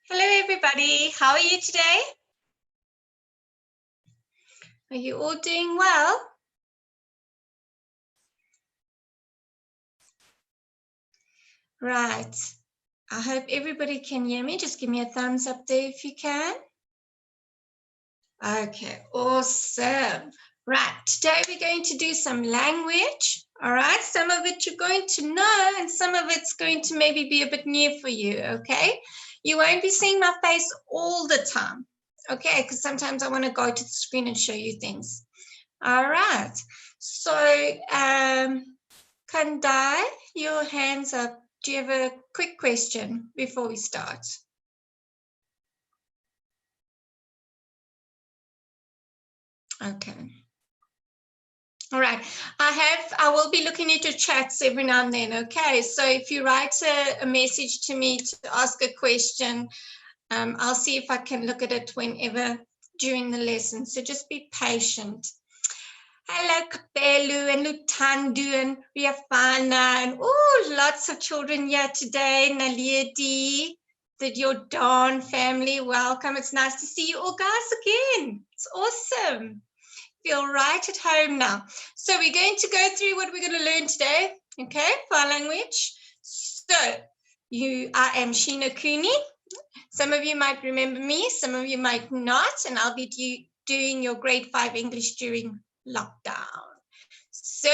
Hello, everybody. How are you today? Are you all doing well? Right. I hope everybody can hear me. Just give me a thumbs up there if you can. Okay, awesome. Right, today we're going to do some language. All right, some of it you're going to know and some of it's going to maybe be a bit new for you, okay? You won't be seeing my face all the time, okay? Because sometimes I want to go to the screen and show you things. All right, so Kandai, your hands up. Do you have a quick question before we start? Okay. All right. I will be looking at your chats every now and then. Okay. So if you write a message to me to ask a question, I'll see if I can look at it whenever during the lesson. So just be patient. Hello, Kapelu and Lutandu and Riafana and lots of children here today. Naliedi, your Dawn family, welcome. It's nice to see you all guys again. It's awesome. Feel right at home now. So we're going to go through what we're going to learn today, okay, FAL language. So I am Sheena Cooney. Some of you might remember me, some of you might not, and I'll be doing your grade 5 English during lockdown. So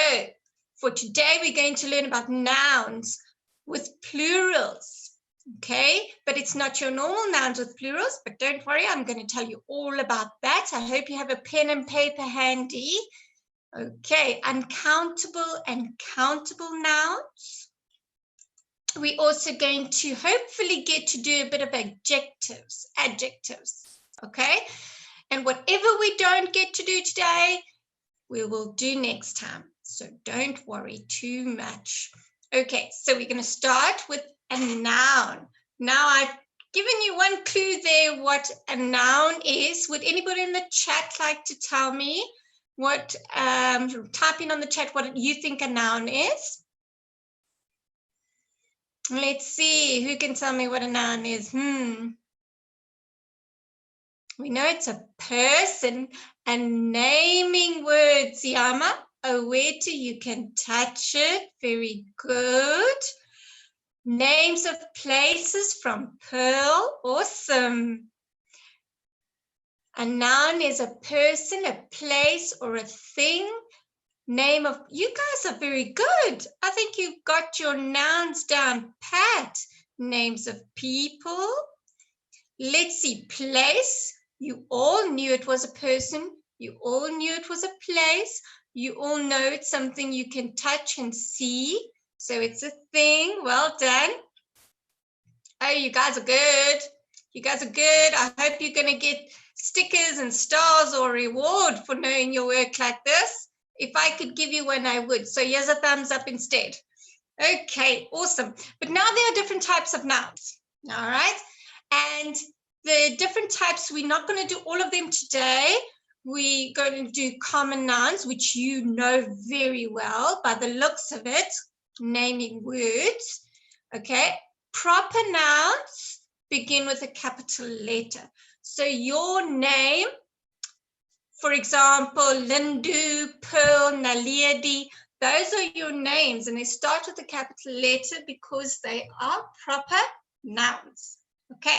for today, we're going to learn about nouns with plurals, okay? But it's not your normal nouns with plurals, but don't worry, I'm going to tell you all about that. I hope you have a pen and paper handy. Okay, uncountable and countable nouns. We're also going to hopefully get to do a bit of adjectives, okay? And whatever we don't get to do today, we will do next time. So don't worry too much. Okay, so we're going to start with a noun. Now I've given you one clue there what a noun is. Would anybody in the chat like to tell me what, type in on the chat what you think a noun is? Let's see, who can tell me what a noun is? We know it's a person, and naming words, Yama. Aweta, you can touch it. Very good. Names of places from Pearl. Awesome. A noun is a person, a place, or a thing. Name of, you guys are very good. I think you've got your nouns down pat. Names of people. Let's see, place. You all knew it was a person. You all knew it was a place. You all know it's something you can touch and see. So it's a thing. Well done. Oh, you guys are good. You guys are good. I hope you're going to get stickers and stars or reward for knowing your work like this. If I could give you one, I would. So here's a thumbs up instead. Okay, awesome. But now there are different types of nouns. All right. And the different types, we're not going to do all of them today. We're going to do common nouns, which you know very well by the looks of it, naming words. Okay. Proper nouns begin with a capital letter. So your name, for example, Lindu, Pearl, Naliedi, those are your names, and they start with a capital letter because they are proper nouns. Okay,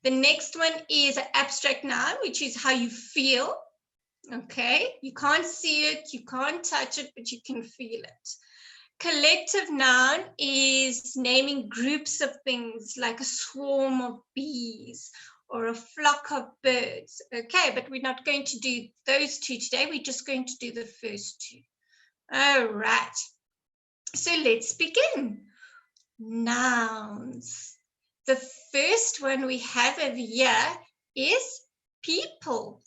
the next one is an abstract noun, which is how you feel. Okay, you can't see it, you can't touch it, but you can feel it. Collective noun is naming groups of things like a swarm of bees or a flock of birds. Okay, but we're not going to do those two today. We're just going to do the first two. All right. So let's begin. Nouns. The first one we have over here is people,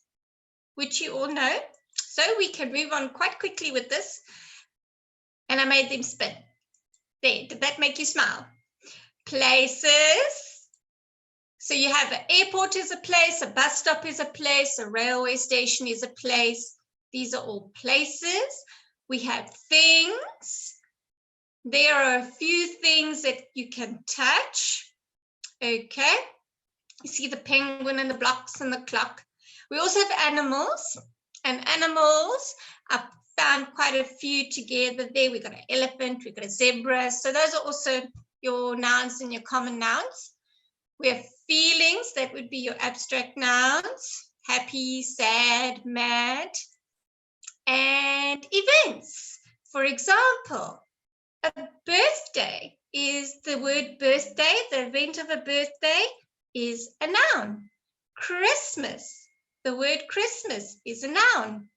which you all know. So we can move on quite quickly with this. And I made them spin. There, did that make you smile? Places. So you have an airport is a place, a bus stop is a place, a railway station is a place. These are all places. We have things. There are a few things that you can touch. Okay, you see the penguin and the blocks and the clock. We also have animals, and animals, I've found quite a few together there. We've got an elephant, we've got a zebra. So those are also your nouns and your common nouns. We have feelings, that would be your abstract nouns, happy, sad, mad, and events. For example, a birthday is the word birthday. The event of a birthday is a noun. Christmas, the word Christmas is a noun.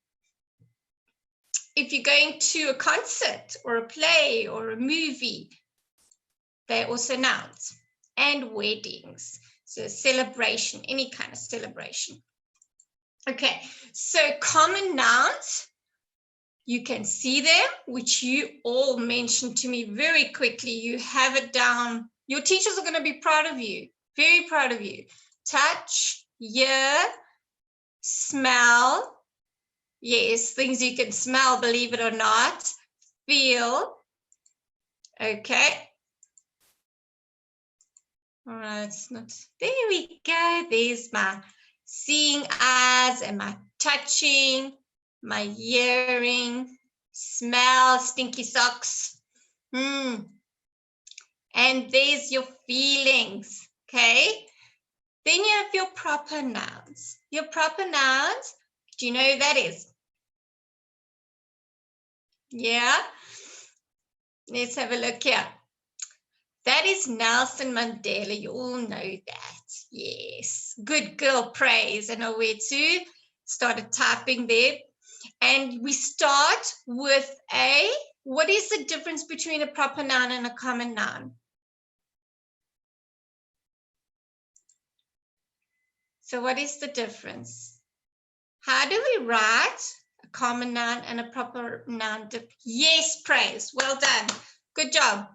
If you're going to a concert or a play or a movie, they're also nouns. And weddings, so celebration, any kind of celebration. Okay, so common nouns, you can see them, which you all mentioned to me very quickly. You have it down. Your teachers are going to be proud of you, very proud of you. Touch, hear, smell. Yes, things you can smell, believe it or not. Feel. Okay. All right, it's not. There we go. There's my seeing eyes and my touching, my hearing, smell, stinky socks. And there's your feelings. Okay. Then you have your proper nouns. Your proper nouns, do you know who that is? Yeah. Let's have a look here. That is Nelson Mandela. You all know that. Yes. Good girl, praise. I know where to. Started typing there. And we start with a, what is the difference between a proper noun and a common noun? So what is the difference? How do we write a common noun and a proper noun? Yes, praise. Well done. Good job.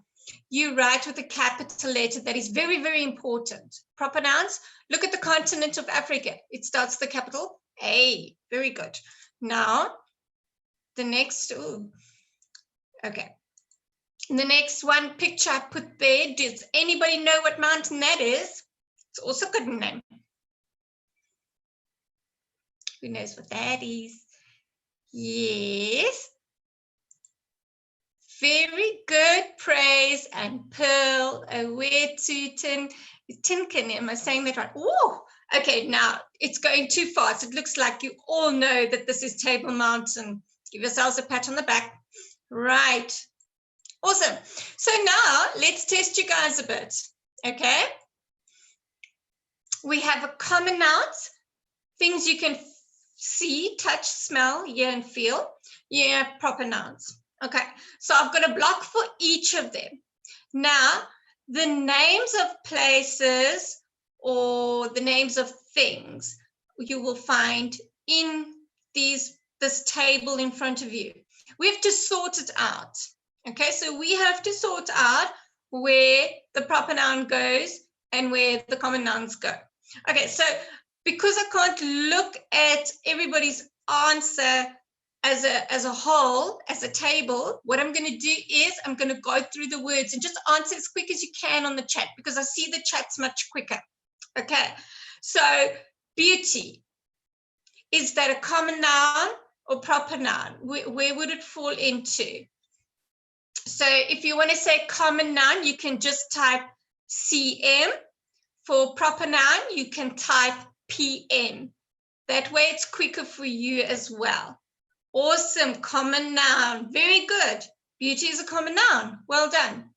You write with a capital letter. That is very, very important. Proper nouns, look at the continent of Africa. It starts with the capital A. Very good. Now, the next, okay. The next one picture I put there. Does anybody know what mountain that is? It's also a good name. Who knows what that is? Yes. Very good, praise and Pearl. Where to Tinkin? Am I saying that right? Oh, okay. Now it's going too fast. It looks like you all know that this is Table Mountain. Give yourselves a pat on the back. Right. Awesome. So now let's test you guys a bit. Okay. We have a common nouns, things you can see, touch, smell, hear, and feel. You have proper nouns. Okay, so I've got a block for each of them. Now, the names of places or the names of things you will find in this table in front of you. We have to sort it out. Okay, so we have to sort out where the proper noun goes and where the common nouns go. Okay, so because I can't look at everybody's answer as a whole, as a table, what I'm going to do is I'm going to go through the words and just answer as quick as you can on the chat because I see the chat's much quicker. Okay, so beauty, is that a common noun or proper noun? Where would it fall into? So if you want to say common noun, you can just type CM. For proper noun, you can type PM. That way it's quicker for you as well. Awesome, common noun. Very good. Beauty is a common noun. Well done.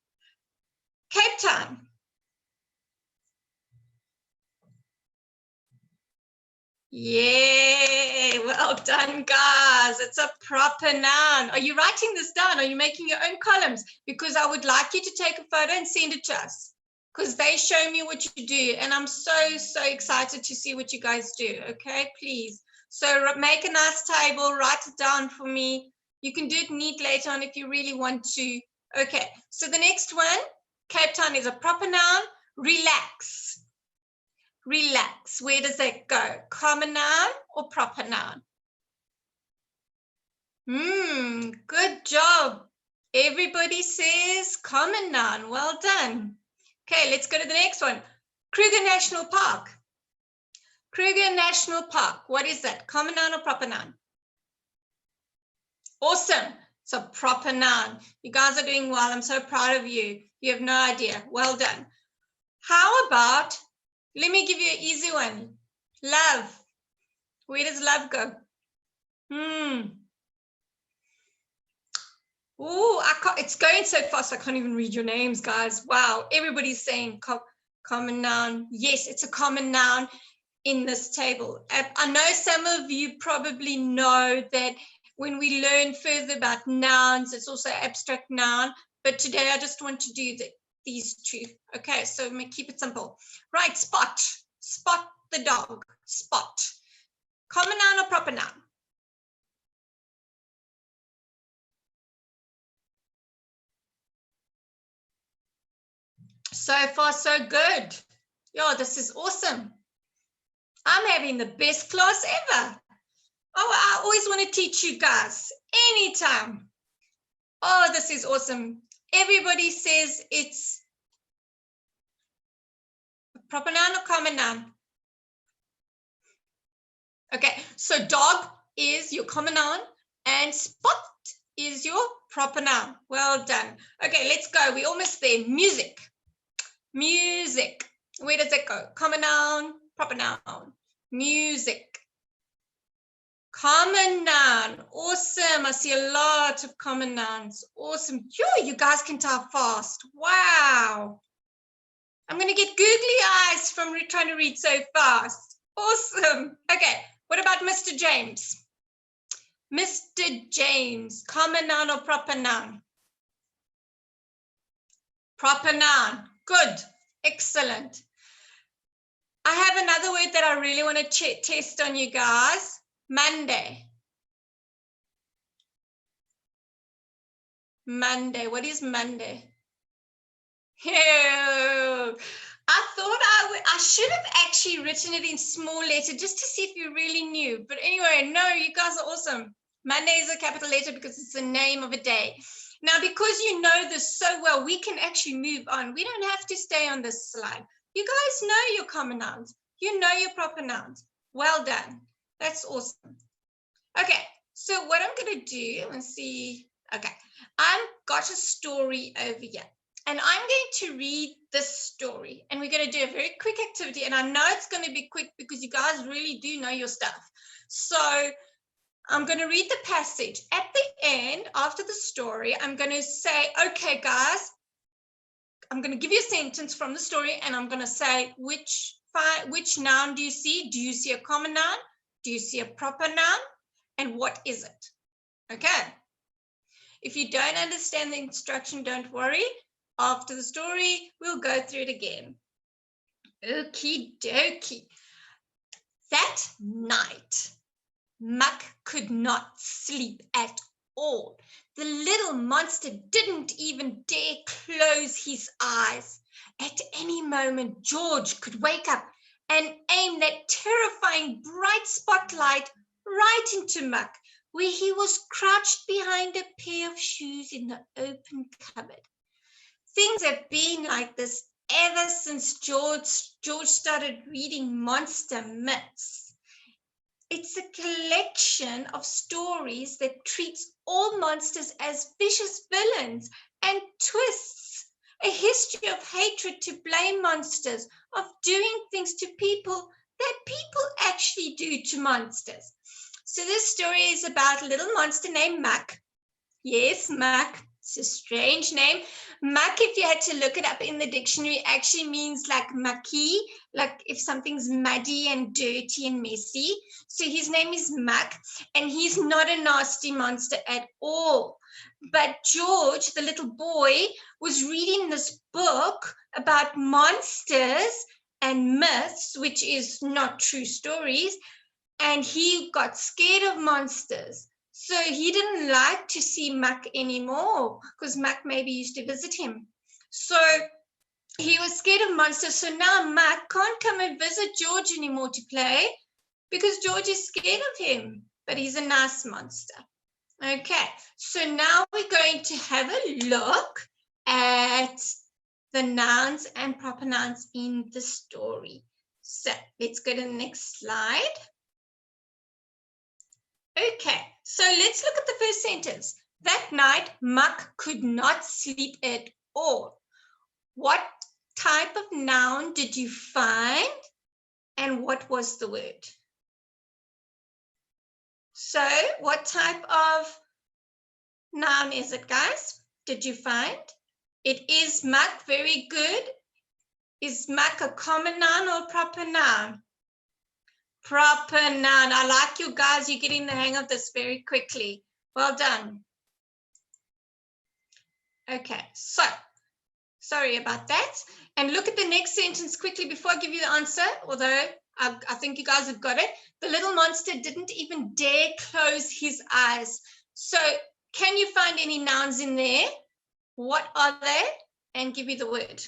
Cape Town. Yeah, well done, guys. It's a proper noun. Are you writing this down? Are you making your own columns? Because I would like you to take a photo and send it to us because they show me what you do. And I'm so excited to see what you guys do. Okay, please. So make a nice table, write it down for me. You can do it neat later on if you really want to. Okay, so the next one, Cape Town is a proper noun. Relax. Relax. Where does that go? Common noun or proper noun? Good job. Everybody says common noun. Well done. Okay, let's go to the next one. Kruger National Park. Kruger National Park. What is that? Common noun or proper noun? Awesome. It's a proper noun. You guys are doing well. I'm so proud of you. You have no idea. Well done. How about, let me give you an easy one. Love. Where does love go? Oh, it's going so fast. I can't even read your names, guys. Wow. Everybody's saying common noun. Yes, it's a common noun in this table. I know some of you probably know that when we learn further about nouns, it's also abstract noun. But today I just want to do these two. Okay, so I'm going to keep it simple. Right, spot. Spot the dog. Spot. Common noun or proper noun? So far, so good. Yo, this is awesome. I'm having the best class ever. Oh, I always want to teach you guys anytime. Oh, this is awesome. Everybody says it's proper noun or common noun? Okay, so dog is your common noun and spot is your proper noun. Well done. Okay, let's go. We're almost there. Music. Music. Where does it go? Common noun, proper noun. Music. Common noun. Awesome. I see a lot of common nouns. Awesome. Yo, you guys can type fast. Wow. I'm going to get googly eyes from trying to read so fast. Awesome. Okay. What about Mr. James? Mr. James. Common noun or proper noun? Proper noun. Good. Excellent. I have another word that I really want to test on you guys. Monday. Monday. What is Monday? I thought I should have actually written it in small letter just to see if you really knew. But anyway, no, you guys are awesome. Monday is a capital letter because it's the name of a day. Now, because you know this so well, we can actually move on. We don't have to stay on this slide. You guys know your common nouns. You know your proper nouns. Well done. That's awesome. Okay, so what I'm going to do, let's see. Okay, I've got a story over here. And I'm going to read this story. And we're going to do a very quick activity. And I know it's going to be quick because you guys really do know your stuff. So I'm going to read the passage. At the end, after the story, I'm going to say, okay, guys, I'm going to give you a sentence from the story. And I'm going to say, which noun do you see? Do you see a common noun? Do you see a proper noun? And what is it? Okay. If you don't understand the instruction, don't worry. After the story, we'll go through it again. Okie dokie. That night, Muck could not sleep at all. The little monster didn't even dare close his eyes. At any moment, George could wake up and aim that terrifying bright spotlight right into Muck, where he was crouched behind a pair of shoes in the open cupboard. Things have been like this ever since George started reading monster myths. It's a collection of stories that treats all monsters as vicious villains and twists a history of hatred to blame monsters, of doing things to people that people actually do to monsters. So this story is about a little monster named Muck. Yes, Muck. It's a strange name. Muck, if you had to look it up in the dictionary, actually means like mucky, like if something's muddy and dirty and messy. So his name is Muck, and he's not a nasty monster at all. But George, the little boy, was reading this book about monsters and myths, which is not true stories, and he got scared of monsters. So he didn't like to see Muck anymore because Muck maybe used to visit him. So he was scared of monsters. So now Muck can't come and visit George anymore to play because George is scared of him, but he's a nice monster. Okay, so now we're going to have a look at the nouns and proper nouns in the story. So let's go to the next slide. Okay, so let's look at the first sentence. That night, Muck could not sleep at all. What type of noun did you find? And what was the word? So what type of noun is it, guys? Did you find? It is Muck, very good. Is Muck a common noun or proper noun? Proper noun. I like you guys. You're getting the hang of this very quickly. Well done. Okay, so sorry about that. And look at the next sentence quickly before I give you the answer, although I think you guys have got it. The little monster didn't even dare close his eyes. So can you find any nouns in there? What are they? And give me the word.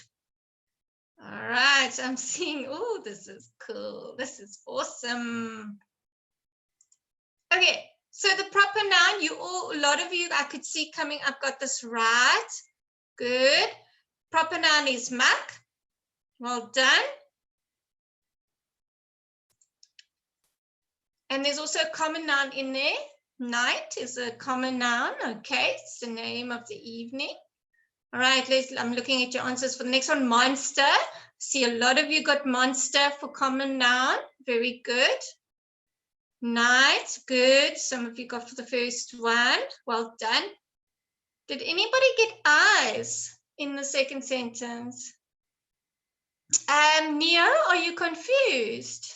All right, I'm seeing, oh, this is cool. This is awesome. Okay, so the proper noun, a lot of you I could see coming up got this right. Good. Proper noun is Muck. Well done. And there's also a common noun in there. Night is a common noun. Okay, it's the name of the evening. All right, I'm looking at your answers for the next one. Monster. See, a lot of you got monster for common noun. Very good. Night, good. Some of you got for the first one. Well done. Did anybody get eyes in the second sentence? Neo, are you confused?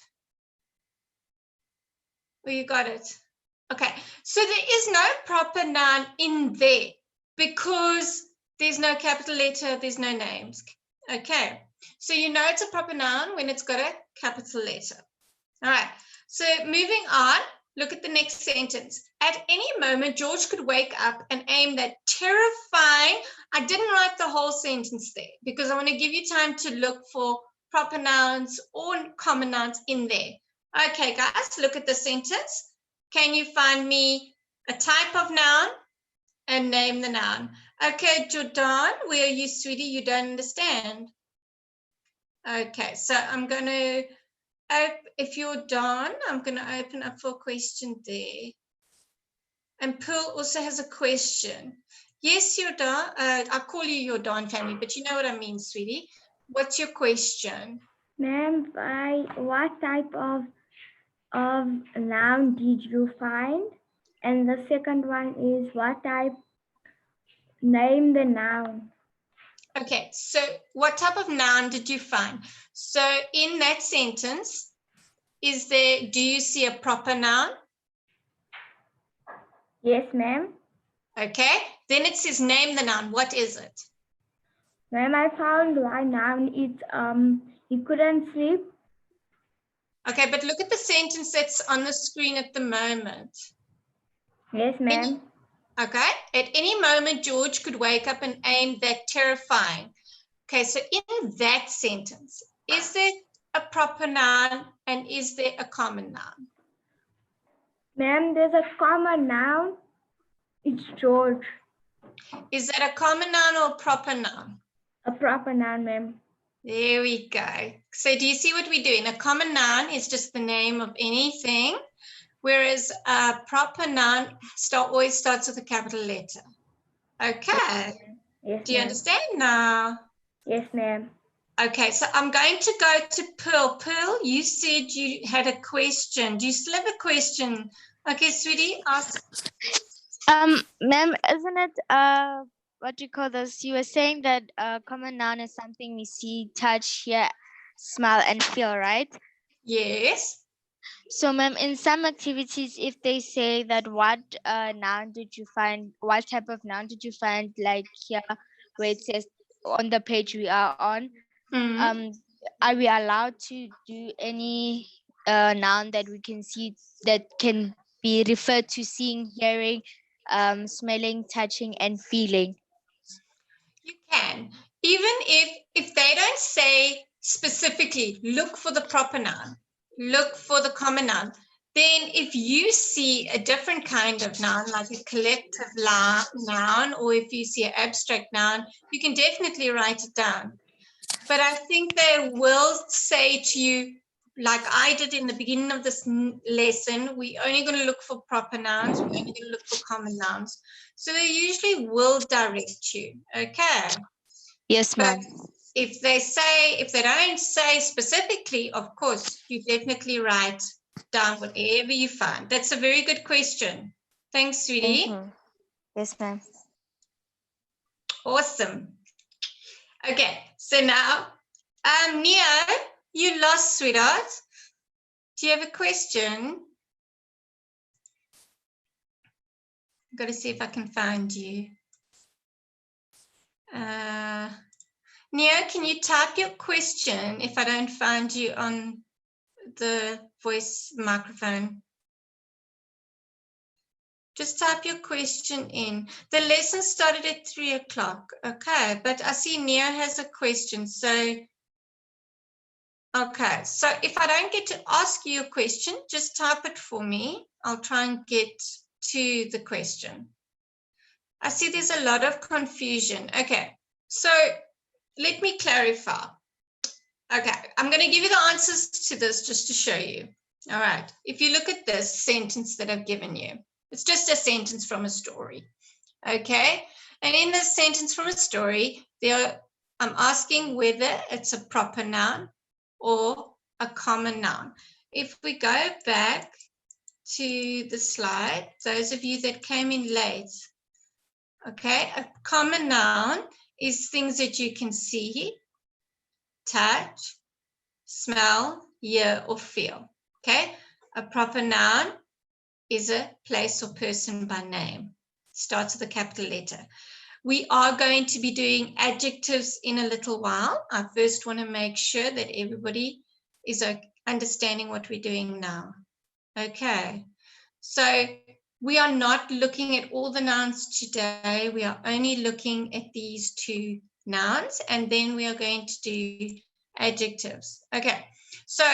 Oh, you got it. Okay, so there is no proper noun in there because there's no capital letter, there's no names. Okay, so you know it's a proper noun when it's got a capital letter. All right, so moving on, look at the next sentence. At any moment, George could wake up and aim that terrifying. I didn't write the whole sentence there because I want to give you time to look for proper nouns or common nouns in there. Okay, guys, look at the sentence. Can you find me a type of noun and name the noun? Okay, Jordan, where are you, sweetie? You don't understand. Okay, so I'm going to, if you're Don, I'm going to open up for a question there. And Pearl also has a question. Yes, Jordan, I call you Jordan family, but you know what I mean, sweetie. What's your question? Ma'am, what type of noun did you find? And the second one is what type, name the noun. Okay, so what type of noun did you find? So in that sentence, do you see a proper noun? Yes, ma'am. Okay, then it says name the noun. What is it? Ma'am, I found one noun. It's he couldn't sleep. Okay, but look at the sentence that's on the screen at the moment. Yes, ma'am. Okay, at any moment, George could wake up and aim that terrifying. Okay, so in that sentence, is there a proper noun and is there a common noun? Ma'am, there's a common noun. It's George. Is that a common noun or a proper noun? A proper noun, ma'am. There we go. So do you see what we're doing? A common noun is just the name of anything, whereas a proper noun always starts with a capital letter. Okay. Yes, do you understand now? Yes, ma'am. Okay, so I'm going to go to Pearl. Pearl, you said you had a question. Do you still have a question? Okay, sweetie, ask. Ma'am, isn't it what do you call this? You were saying that common noun is something we see, touch, hear, smell, and feel, right? Yes. So, ma'am, in some activities, if they say that what noun did you find, what type of noun did you find, like here where it says on the page we are on, are we allowed to do any noun that we can see that can be referred to seeing, hearing, smelling, touching, and feeling? You can. Even if they don't say specifically, look for the proper noun, look for the common noun. then if you see a different kind of noun, like a collective noun, or if you see an abstract noun, you can definitely write it down. But I think they will say to you, like I did in the beginning of this lesson, we're only going to look for proper nouns, we're only going to look for common nouns. So they usually will direct you, okay? Yes, But ma'am. if they don't say specifically, of course, you definitely write down whatever you find. That's a very good question. Thanks, sweetie. Thank you. Yes, ma'am. Awesome. Okay, so now, Neo, you lost, sweetheart. Do you have a question? I've got to see if I can find you. Neo, can you type your question if I don't find you on the voice microphone? Just type your question in. The lesson started at 3 o'clock. Okay, but I see Neo has a question. So, okay, so if I don't get to ask you a question, just type it for me. I'll try and get to the question. I see there's a lot of confusion. Okay, so let me clarify. Okay, I'm going to give you the answers to this just to show you. All right, if you look at this sentence that I've given you, it's just a sentence from a story. Okay, and in this sentence from a story, I'm asking whether it's a proper noun or a common noun. If we go back to the slide, those of you that came in late, okay, a common noun is things that you can see, touch, smell, hear, or feel. Okay, a proper noun is a place or person by name. Starts with a capital letter. We are going to be doing adjectives in a little while. I first want to make sure that everybody is understanding what we're doing now. Okay, so we are not looking at all the nouns today. We are only looking at these two nouns, and then we are going to do adjectives. Okay, so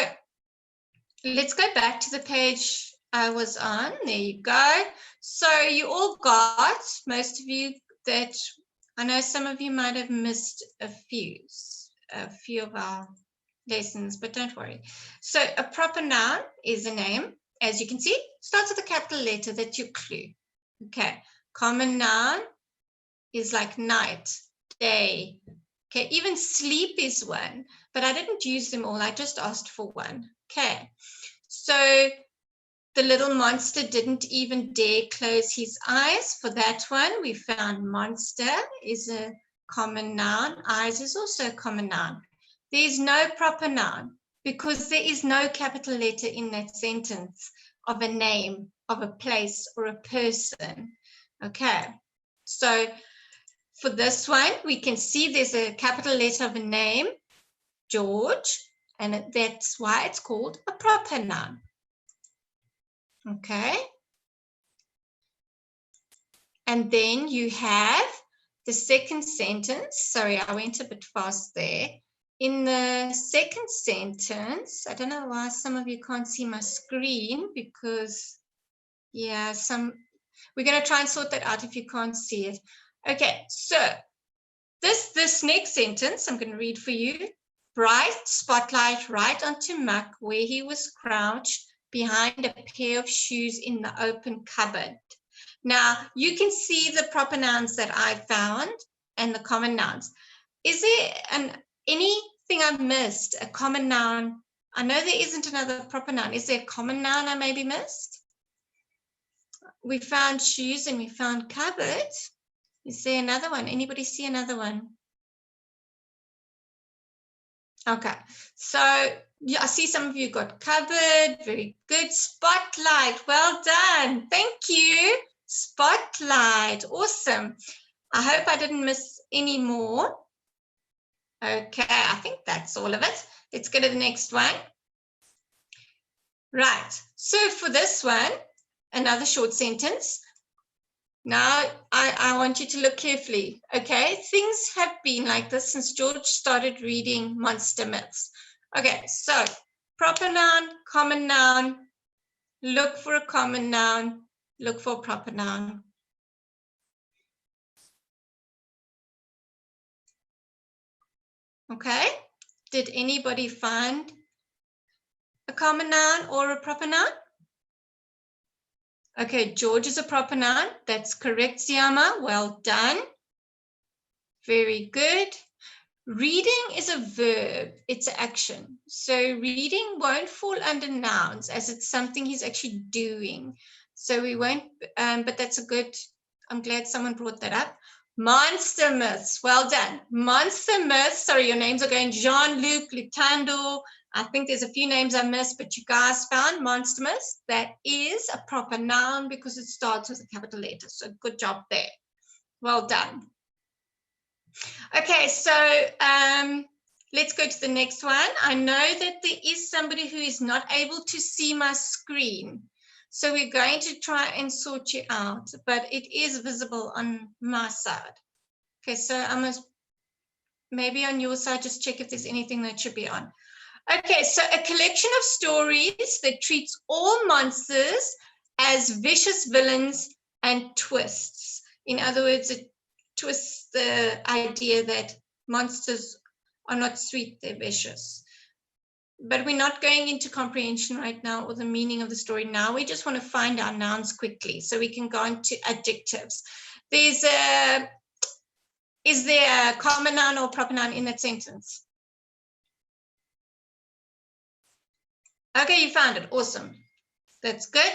let's go back to the page I was on. There you go. So you all got, most of you that, I know some of you might have missed a few of our lessons, but don't worry. So a proper noun is a name. As you can see, starts with a capital letter. That's your clue. Okay. Common noun is like night, day. Okay. Even sleep is one, but I didn't use them all. I just asked for one. Okay. So the little monster didn't even dare close his eyes. For that one, we found monster is a common noun. Eyes is also a common noun. There is no proper noun because there is no capital letter in that sentence of a name, of a place, or a person. Okay, so for this one, we can see there's a capital letter of a name, George, and that's why it's called a proper noun. Okay. And then you have the second sentence. Sorry, I went a bit fast there. In the second sentence, I don't know why some of you can't see my screen because, yeah, we're going to try and sort that out if you can't see it. Okay, so this next sentence, I'm going to read for you. Bright spotlight right onto Muck where he was crouched behind a pair of shoes in the open cupboard. Now, you can see the proper nouns that I found and the common nouns. Is there anything I missed, a common noun? I know there isn't another proper noun. Is there a common noun I maybe missed? We found shoes and we found cupboard. Is there another one? Anybody see another one? Okay, so yeah, I see some of you got cupboard. Very good. Spotlight. Well done. Thank you. Spotlight. Awesome. I hope I didn't miss any more. Okay, I think that's all of it. Let's go to the next one. Right. So for this one, another short sentence. Now, I want you to look carefully, okay? Things have been like this since George started reading monster myths. Okay, so proper noun, common noun, Look for a common noun. Look for a proper noun. Okay. Did anybody find a common noun or a proper noun? Okay, George is a proper noun. That's correct, Siama. Well done. Very good. Reading is a verb. It's an action. So reading won't fall under nouns as it's something he's actually doing. So we won't, but that's a good, I'm glad someone brought that up. Monster myths. Well done. Monster myths. Sorry, your names are going Jean-Luc, Lutando. I think there's a few names I missed, but you guys found monster myths. That is a proper noun because it starts with a capital letter. So good job there. Well done. Okay, so let's go to the next one. I know that there is somebody who is not able to see my screen. So we're going to try and sort you out, but it is visible on my side. Okay, so I must maybe on your side, just check if there's anything that should be on. Okay, so a collection of stories that treats all monsters as vicious villains and twists. In other words, it twists the idea that monsters are not sweet, they're vicious. But we're not going into comprehension right now or the meaning of the story now. We just want to find our nouns quickly so we can go on to adjectives. Is there a common noun or proper noun in that sentence? Okay, you found it. Awesome. That's good.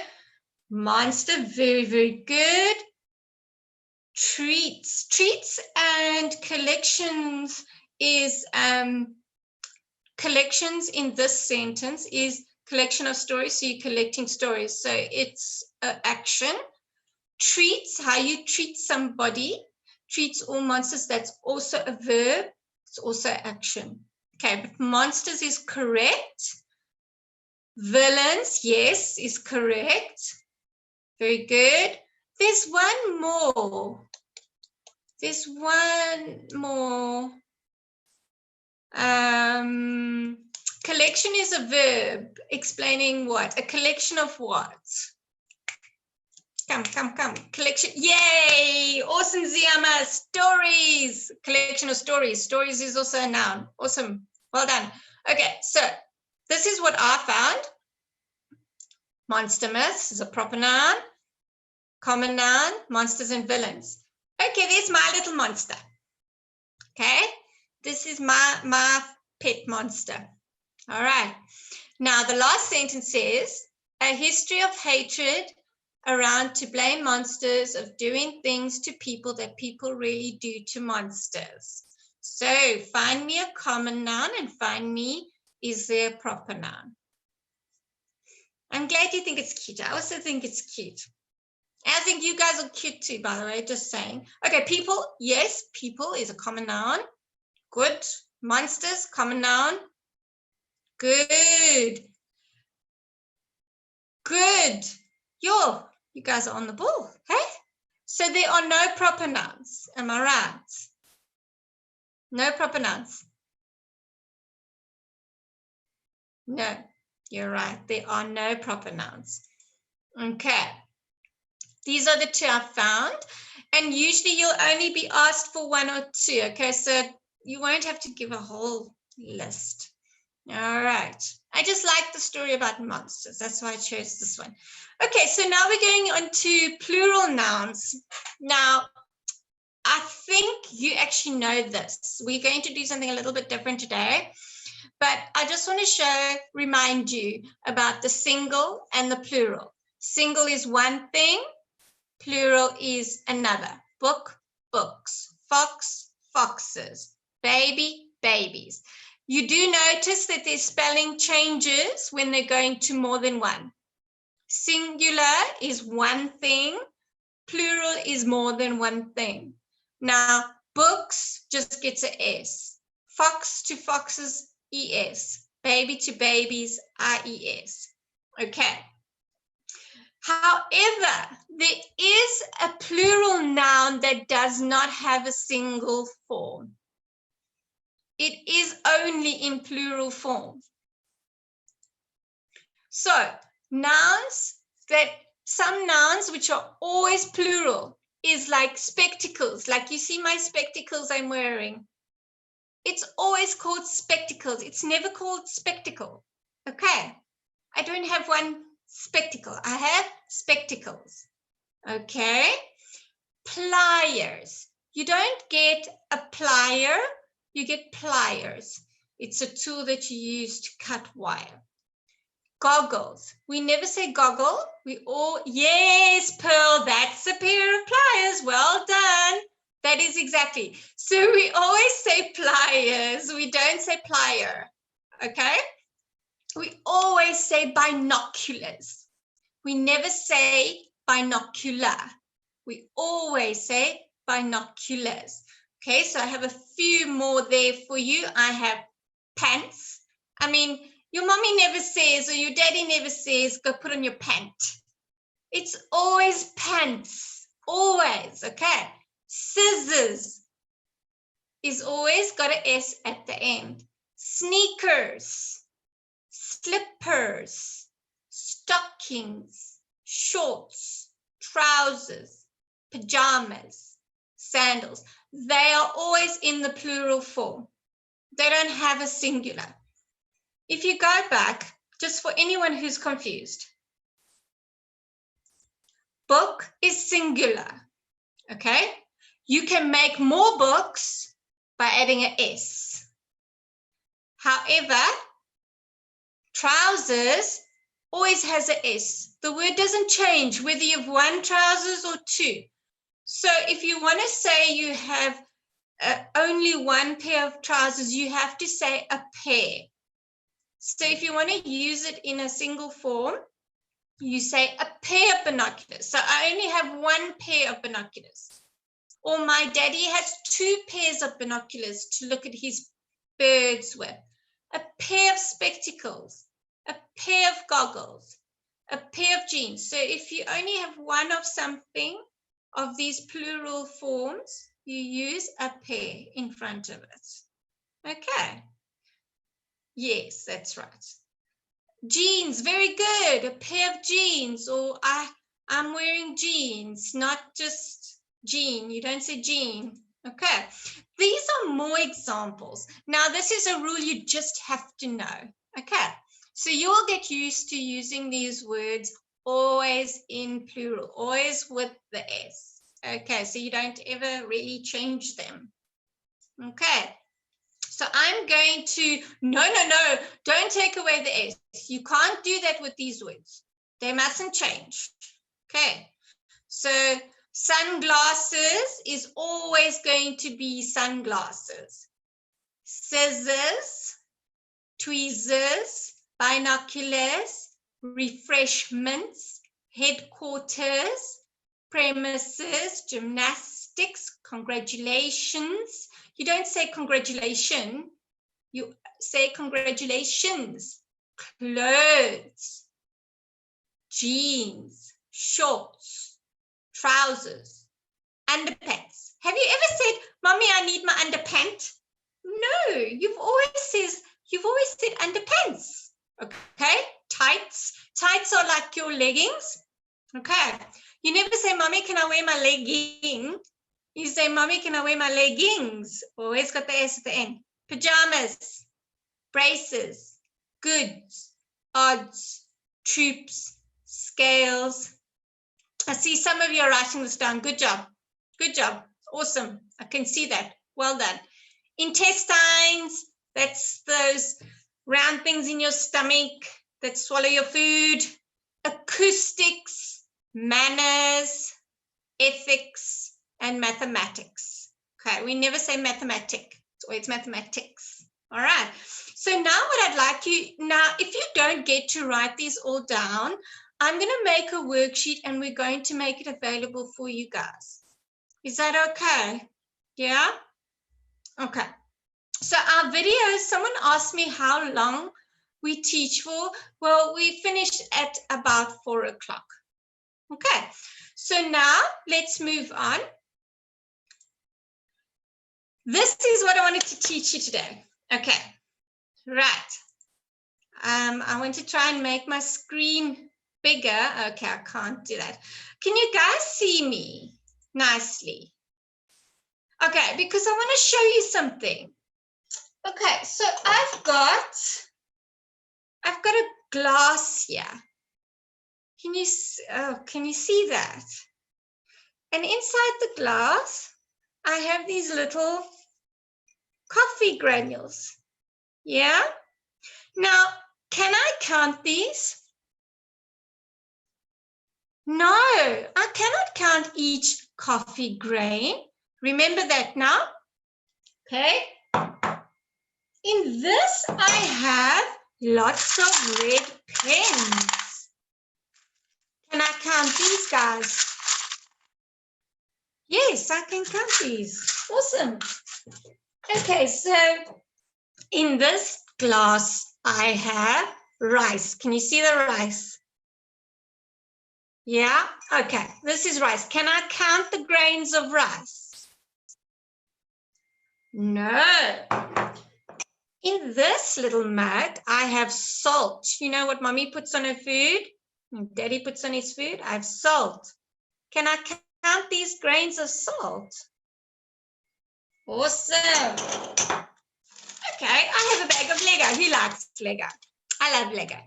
Monster, very, very good. Treats and collections is collections in this sentence is collection of stories. So you're collecting stories. So it's an action. Treats, how you treat somebody. Treats all monsters. That's also a verb. It's also action. Okay, but monsters is correct. Villains, yes, is correct. Very good. There's one more. There's one more. Collection is a verb explaining what? A collection of what? Come. Collection. Yay! Awesome, Ziama. Stories. Collection of stories. Stories is also a noun. Awesome. Well done. Okay, so this is what I found. Monster myths is a proper noun. Common noun, monsters and villains. Okay, there's my little monster. Okay, this is my pet monster. All right. Now, the last sentence says, a history of hatred around to blame monsters of doing things to people that people really do to monsters. So find me a common noun and find me, is there a proper noun? I'm glad you think it's cute. I also think it's cute. I think you guys are cute too, by the way, just saying. Okay, people, yes, people is a common noun. Good. Monsters, common noun. Good. Good. You guys are on the ball, hey? So there are no proper nouns, am I right? No proper nouns. No, you're right. There are no proper nouns. Okay. These are the two I found. And usually you'll only be asked for one or two. Okay, so you won't have to give a whole list. All right. I just like the story about monsters. That's why I chose this one. Okay, so now we're going on to plural nouns. Now, I think you actually know this. We're going to do something a little bit different today. But I just want to remind you about the single and the plural. Single is one thing. Plural is another. Book, books. Fox, foxes. Baby, babies. You do notice that their spelling changes when they're going to more than one. Singular is one thing. Plural is more than one thing. Now, books just gets an S. Fox to foxes, ES. Baby to babies, IES. Okay. However, there is a plural noun that does not have a single form. It is only in plural form. So Nouns some nouns which are always plural is like spectacles. Like you see my spectacles I'm wearing. It's always called spectacles. It's never called spectacle. Okay. I don't have one spectacle. I have spectacles. Okay. Pliers. You don't get a plier, you get pliers. It's a tool that you use to cut wire. Goggles. We never say goggle. We all, yes, Pearl, that's a pair of pliers. Well done. That is exactly. So we always say pliers. We don't say plier. Okay. We always say binoculars. We never say binocular. We always say binoculars. Okay, so I have a few more there for you. I have pants. I mean, your mommy never says or your daddy never says, go put on your pant. It's always pants, always, okay? Scissors is always got an S at the end. Sneakers, slippers, stockings, shorts, trousers, pajamas, sandals. They are always in the plural form. They don't have a singular. If you go back, just for anyone who's confused, book is singular, okay? You can make more books by adding an S. However, trousers always has an S. The word doesn't change whether you have one trousers or two. So if you want to say you have only one pair of trousers, you have to say a pair. So if you want to use it in a single form, you say a pair of binoculars. So I only have one pair of binoculars. Or my daddy has two pairs of binoculars to look at his birds with. A pair of spectacles, a pair of goggles, a pair of jeans. So if you only have one of something of these plural forms, you use a pair in front of it. Okay. Yes, that's right. Jeans, very good. A pair of jeans, or I'm wearing jeans, not just jean. You don't say jean. Okay. These are more examples. Now, this is a rule you just have to know. Okay. So you'll get used to using these words always in plural, always with the S. Okay. So you don't ever really change them. Okay. So I'm going to, no, don't take away the S. You can't do that with these words. They mustn't change. Okay. So sunglasses is always going to be sunglasses. Scissors, tweezers, binoculars, refreshments, headquarters, premises, gymnastics, congratulations. You don't say congratulation, you say congratulations. Clothes, jeans, shorts, trousers, underpants. Have you ever said, Mommy, I need my underpant? No, you've always said underpants. Okay, tights. Tights are like your leggings. Okay, you never say, Mommy, can I wear my legging? You say, Mommy, can I wear my leggings? Always got the S at the end. Pajamas, braces, goods, odds, troops, scales. I see some of you are writing this down. Good job. Good job. Awesome. I can see that. Well done. Intestines, that's those round things in your stomach that swallow your food. Acoustics, manners, ethics, and mathematics. Okay, we never say mathematic. It's always mathematics. All right. So now what I'd like you, now if you don't get to write these all down, I'm going to make a worksheet and we're going to make it available for you guys. Is that okay? Yeah? Okay. So our video, someone asked me how long we teach for. Well, we finished at about 4 o'clock. Okay. So now let's move on. This is what I wanted to teach you today. Okay. Right. I want to try and make my screen bigger. Okay, I can't do that. Can you guys see me nicely? Okay, because I want to show you something. Okay, so I've got a glass here. Can you see that? And inside the glass, I have these little coffee granules. Yeah? Now, can I count these? No, I cannot count each coffee grain. Remember that now? Okay. In this, I have lots of red pens. Can I count these, guys? Yes, I can count these. Awesome. Okay, so in this glass, I have rice. Can you see the rice? Yeah, okay, this is rice. Can I count the grains of rice? No. In this little mug, I have salt. You know what mommy puts on her food? And daddy puts on his food? I have salt. Can I count these grains of salt? Awesome. Okay, I have a bag of Lego. Who likes Lego? I love Lego.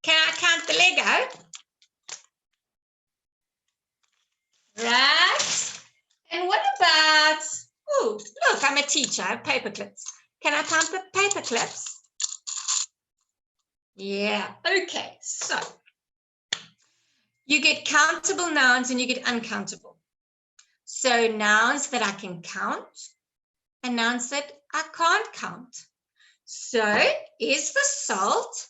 Can I count the Lego? Right. And what about, oh, look, I'm a teacher. I have paper clips. Can I count the paper clips? Yeah. Okay. So you get countable nouns and you get uncountable. So nouns that I can count and nouns that I can't count. So is the salt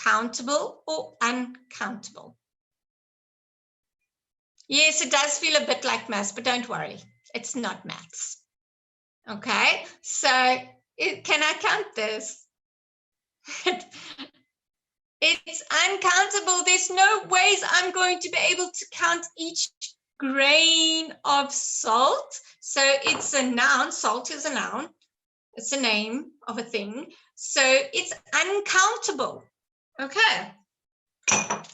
countable or uncountable? Yes, it does feel a bit like maths, but don't worry, it's not maths. Okay, so can I count this? It's uncountable. There's no ways I'm going to be able to count each grain of salt. So it's a noun. Salt is a noun. It's a name of a thing. So it's uncountable. Okay.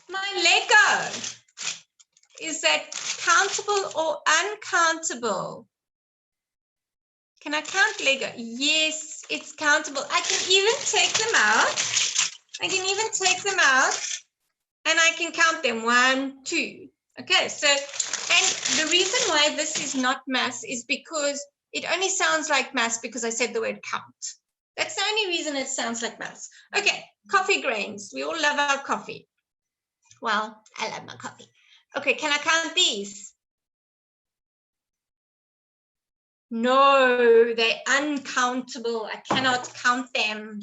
My Lego. Is that countable or uncountable? Can I count Lego? Yes, it's countable. I can even take them out. And I can count them. 1, 2. Okay, so, and the reason why this is not maths is because it only sounds like maths because I said the word count. That's the only reason it sounds like maths. Okay, coffee grains. We all love our coffee. Well, I love my coffee. Okay, can I count these? No, they're uncountable. I cannot count them.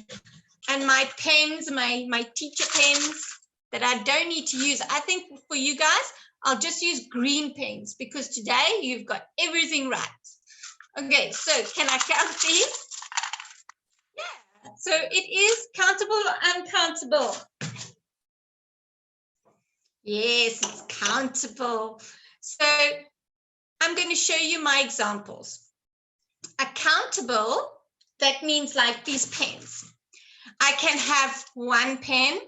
And my pens, my teacher pens that I don't need to use, I think for you guys, I'll just use green pens because today you've got everything right. Okay, so can I count these? Yeah, so it is countable or uncountable? Yes, it's countable. So I'm going to show you my examples. Accountable, that means like these pens. I can have 1 pen,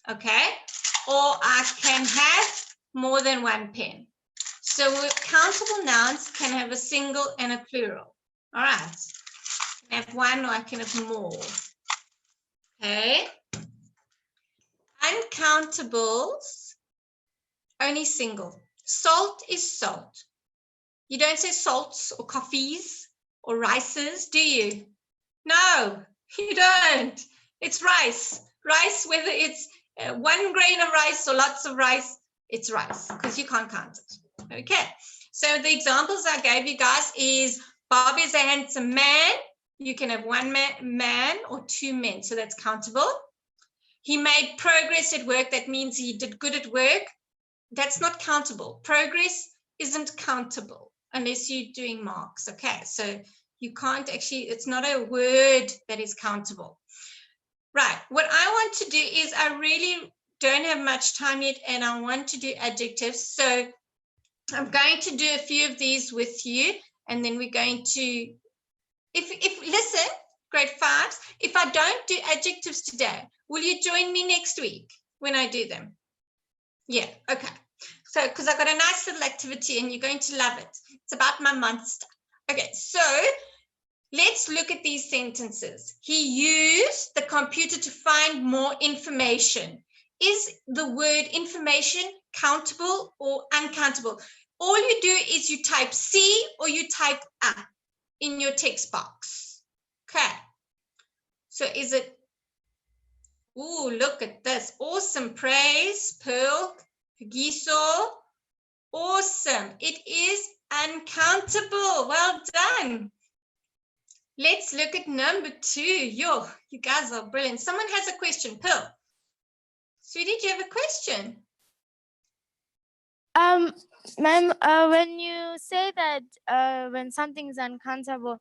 okay, or I can have more than 1 pen. So countable nouns can have a single and a plural. All right, I can have 1 or I can have more. Okay. Uncountables, only single. Salt is salt. You don't say salts or coffees or rices, do you? No, you don't. It's rice. Rice, whether it's 1 grain of rice or lots of rice, it's rice because you can't count it. Okay, so the examples I gave you guys is Bob is a handsome man. You can have 1 man or 2 men, so that's countable. He made progress at work. That means he did good at work. That's not countable. Progress isn't countable unless you're doing marks. Okay, so you can't actually, it's not a word that is countable. Right, what I want to do is I really don't have much time yet and I want to do adjectives. So I'm going to do a few of these with you and then we're going to, listen, grade 5s, if I don't do adjectives today, will you join me next week? when I do them? Yeah, okay. So, because I've got a nice little activity and you're going to love it. It's about my monster. Okay, so let's look at these sentences. He used the computer to find more information. Is the word information countable or uncountable? All you do is you type C or you type A in your text box. Okay. So is it, ooh, look at this. Awesome. Praise, Pearl, Giso. Awesome. It is uncountable. Well done. Let's look at number 2. Yo, you guys are brilliant. Someone has a question. Pearl. Sweetie, do you have a question? Ma'am, when you say that when something is uncountable,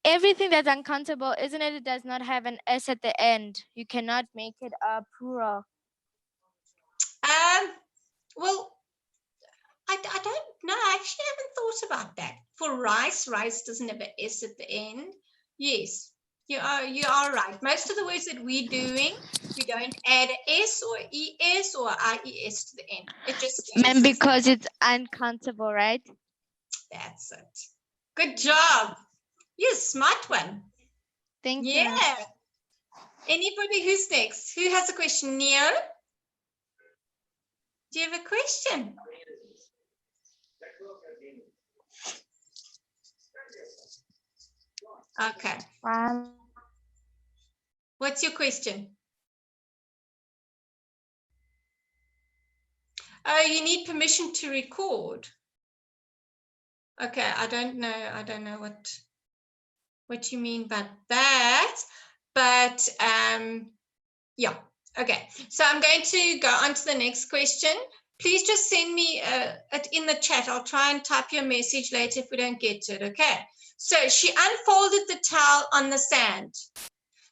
everything that's uncountable, isn't it? It does not have an S at the end. You cannot make it a plural. Well, I don't know. I actually haven't thought about that. For rice, rice doesn't have an S at the end. Yes, you are right. Most of the words that we're doing, we don't add an S or ES or IES to the end. It just Ma'am, because it's uncountable, right? That's it. Good job. You're a smart one. Thank you. Yeah. Anybody who's next? Who has a question? Neo? Do you have a question? Okay. What's your question? Oh, you need permission to record. Okay, I don't know what you mean by that, but yeah. Okay, so I'm going to go on to the next question. Please just send me it in the chat. I'll try and type your message later if we don't get to it. Okay. So she unfolded the towel on the sand.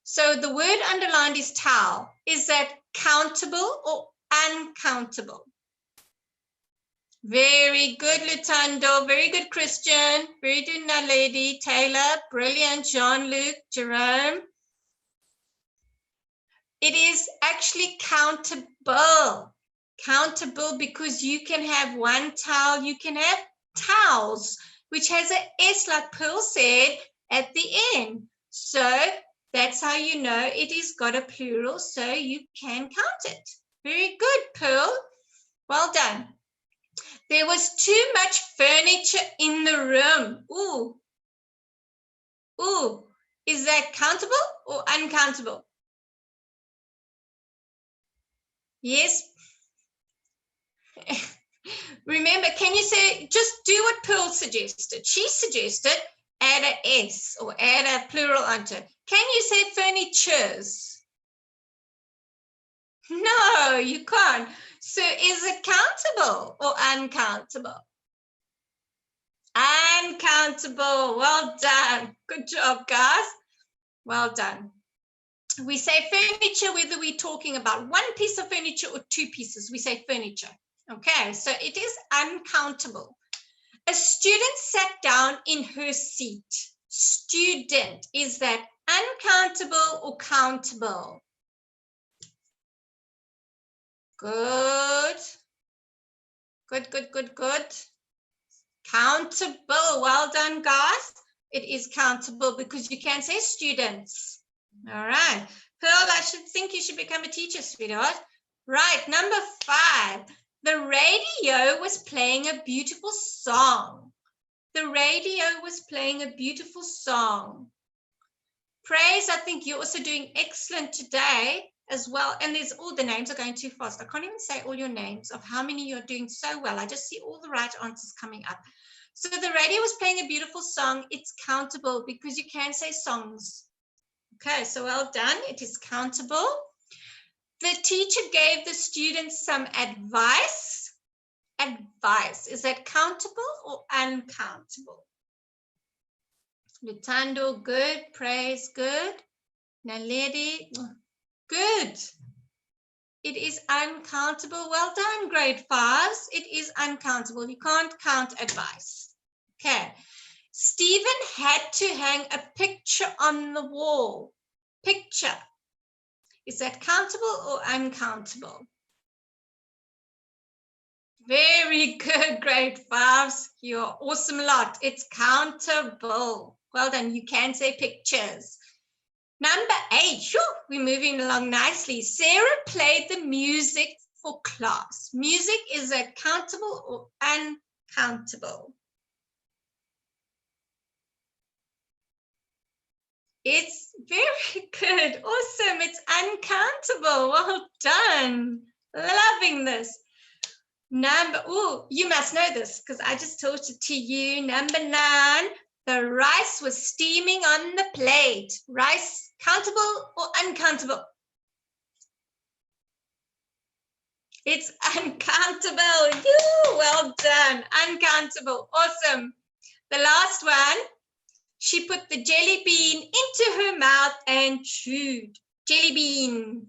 So the word underlined is towel. Is that countable or uncountable? Very good, Lutando. Very good, Christian. Very good, Naledi. Taylor. Brilliant. Jean-Luc. Jerome. It is actually countable. Countable because you can have one towel. You can have towels, which has an S, like Pearl said, at the end. So that's how you know it is got a plural, so you can count it. Very good, Pearl. Well done. There was too much furniture in the room. Ooh. Ooh. Is that countable or uncountable? Yes. Remember, can you say, just do what Pearl suggested. She suggested add an S or add a plural onto it. Can you say furnitures? No, you can't. So is it countable or uncountable? Uncountable. Well done. Good job, guys. Well done. We say furniture whether we're talking about one piece of furniture or two pieces. We say furniture. Okay, so it is uncountable. A student sat down in her seat. Student, is that uncountable or countable? Good. Good, good, good, good. Countable. Well done, guys. It is countable because you can say students. All right. Pearl, I should think you should become a teacher, sweetheart. Right. Number 5. The radio was playing a beautiful song. The radio was playing a beautiful song. Praise, I think you're also doing excellent today as well. And there's all the names are going too fast. I can't even say all your names of how many you're doing so well. I just see all the right answers coming up. So the radio was playing a beautiful song. It's countable because you can say songs. Okay, so well done. It is countable. The teacher gave the students some advice. Advice, is that countable or uncountable? Lutando, good. Praise, good. Naledi, good. It is uncountable. Well done, grade 5s. It is uncountable. You can't count advice. Okay. Stephen had to hang a picture on the wall. Picture. Is that countable or uncountable? Very good, grade 5s. You're an awesome lot. It's countable. Well done. You can say pictures. Number 8. Sure, we're moving along nicely. Sarah played the music for class. Music, is it countable or uncountable? It's very good. Awesome. It's uncountable. Well done. Loving this. You must know this because I just taught it to you. Number 9, the rice was steaming on the plate. Rice, countable or uncountable? It's uncountable. Well done. Uncountable. Awesome. The last one, she put the jelly bean into her mouth and chewed. Jelly bean.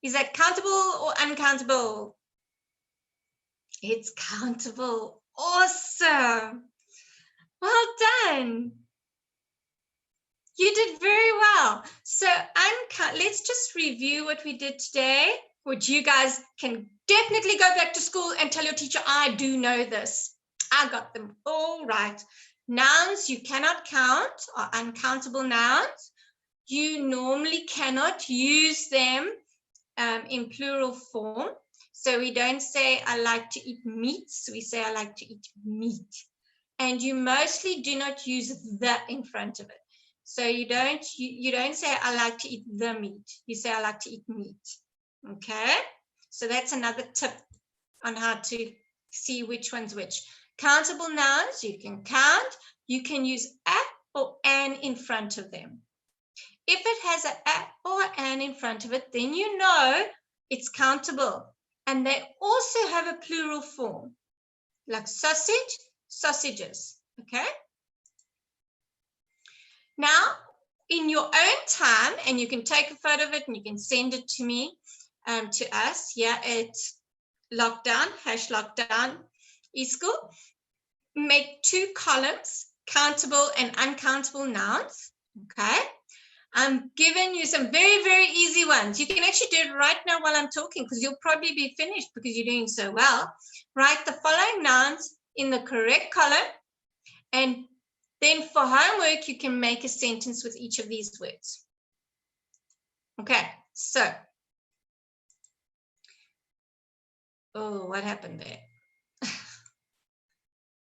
Is that countable or uncountable? It's countable. Awesome. Well done. You did very well. So let's just review what we did today, which you guys can definitely go back to school and tell your teacher, I do know this. I got them all right. Nouns you cannot count are uncountable nouns. You normally cannot use them in plural form. So we don't say, I like to eat meats. We say, I like to eat meat. And you mostly do not use the in front of it. So you don't say, I like to eat the meat. You say, I like to eat meat. Okay? So that's another tip on how to see which one's which. Countable nouns, you can count. You can use a or an in front of them. If it has a or an in front of it, then you know it's countable. And they also have a plural form, like sausage, sausages, okay? Now, in your own time, and you can take a photo of it and you can send it to me, to us, here at lockdown, #lockdown eSchool, make 2 columns, countable and uncountable nouns, okay? I'm giving you some very, very easy ones. You can actually do it right now while I'm talking because you'll probably be finished because you're doing so well. Write the following nouns in the correct column, and then for homework, you can make a sentence with each of these words. Okay, so. Oh, what happened there?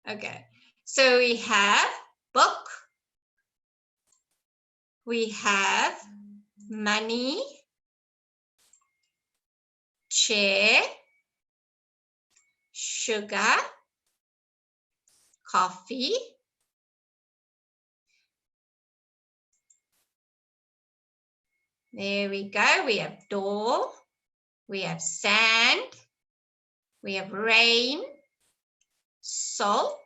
Okay, so we have book. We have money, chair, sugar, coffee, there we go. We have door, we have sand, we have rain, salt,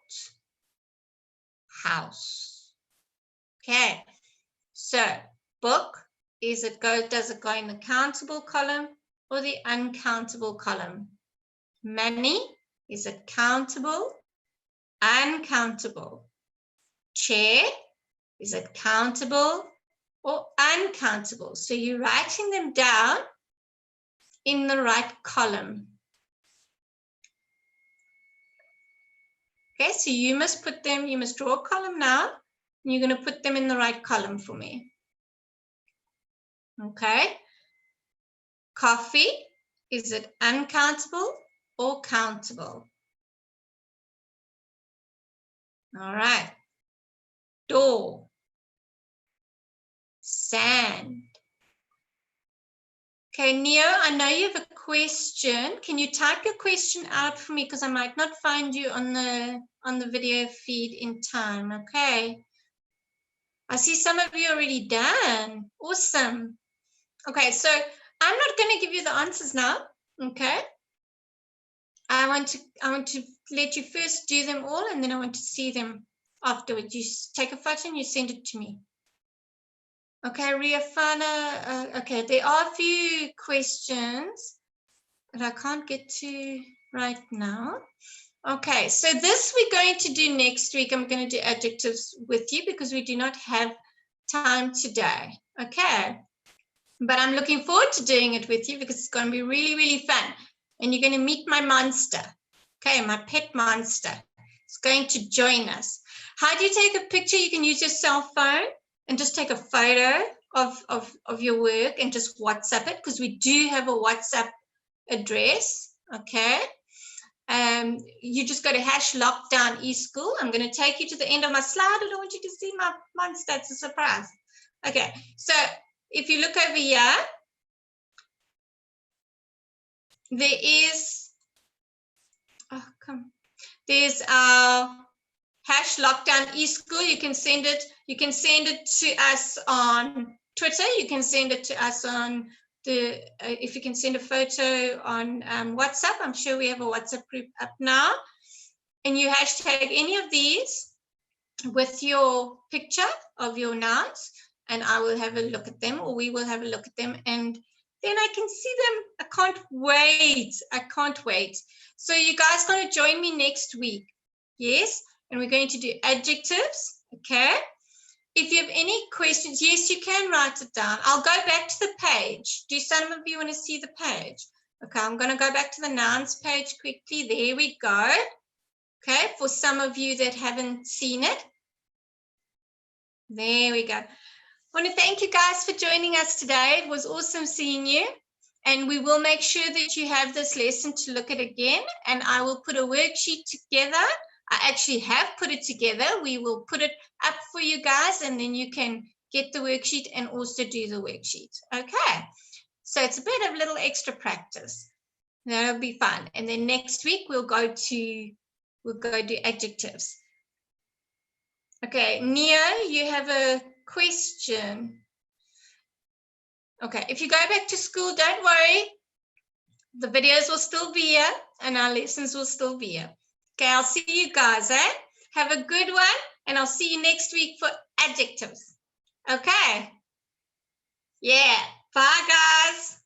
house. Okay. So book, does it go in the countable column or the uncountable column? Money, is it countable? Uncountable. Chair, is it countable or uncountable? So you're writing them down in the right column. Okay, so you must draw a column now. And you're going to put them in the right column for me. Okay. Coffee, is it uncountable or countable? All right. Door. Sand. Okay, Neo, I know you have a question. Can you type your question out for me because I might not find you on the video feed in time, okay? I see some of you already done. Awesome. Okay, so I'm not going to give you the answers now, okay? I want to let you first do them all, and then I want to see them afterwards. You take a photo and you send it to me. Okay, Riafana. Okay, there are a few questions that I can't get to right now. Okay, so this we're going to do next week. I'm going to do adjectives with you because we do not have time today. Okay. But I'm looking forward to doing it with you because it's going to be really, really fun. And you're going to meet my monster. Okay, my pet monster. It's going to join us. How do you take a picture? You can use your cell phone and just take a photo of your work and just WhatsApp it, because we do have a WhatsApp address. Okay. You just go to #lockdown eSchool. I'm going to take you to the end of my slide. I don't want you to see my monster. It's a surprise. Okay, so if you look over here, there is, there's our #lockdown eSchool. You can send it to us on Twitter. You can send it to us on if you can send a photo on WhatsApp. I'm sure we have a WhatsApp group up now. And you hashtag any of these with your picture of your nouns, and I will have a look at them, or we will have a look at them, and then I can see them. I can't wait. I can't wait. So you guys going to join me next week. Yes. And we're going to do adjectives. Okay. If you have any questions, yes, you can write it down. I'll go back to the page. Do some of you want to see the page? Okay, I'm going to go back to the nouns page quickly. There we go. Okay, for some of you that haven't seen it. There we go. I want to thank you guys for joining us today. It was awesome seeing you. And we will make sure that you have this lesson to look at again. And I will put a worksheet together. I actually have put it together. We will put it up for you guys, and then you can get the worksheet and also do the worksheet. Okay. So it's a bit of little extra practice. That'll be fun. And then next week we'll go do adjectives. Okay, Nia, you have a question. Okay, if you go back to school, don't worry. The videos will still be here and our lessons will still be here. Okay, I'll see you guys, eh? Have a good one, and I'll see you next week for adjectives. Okay. Yeah. Bye, guys.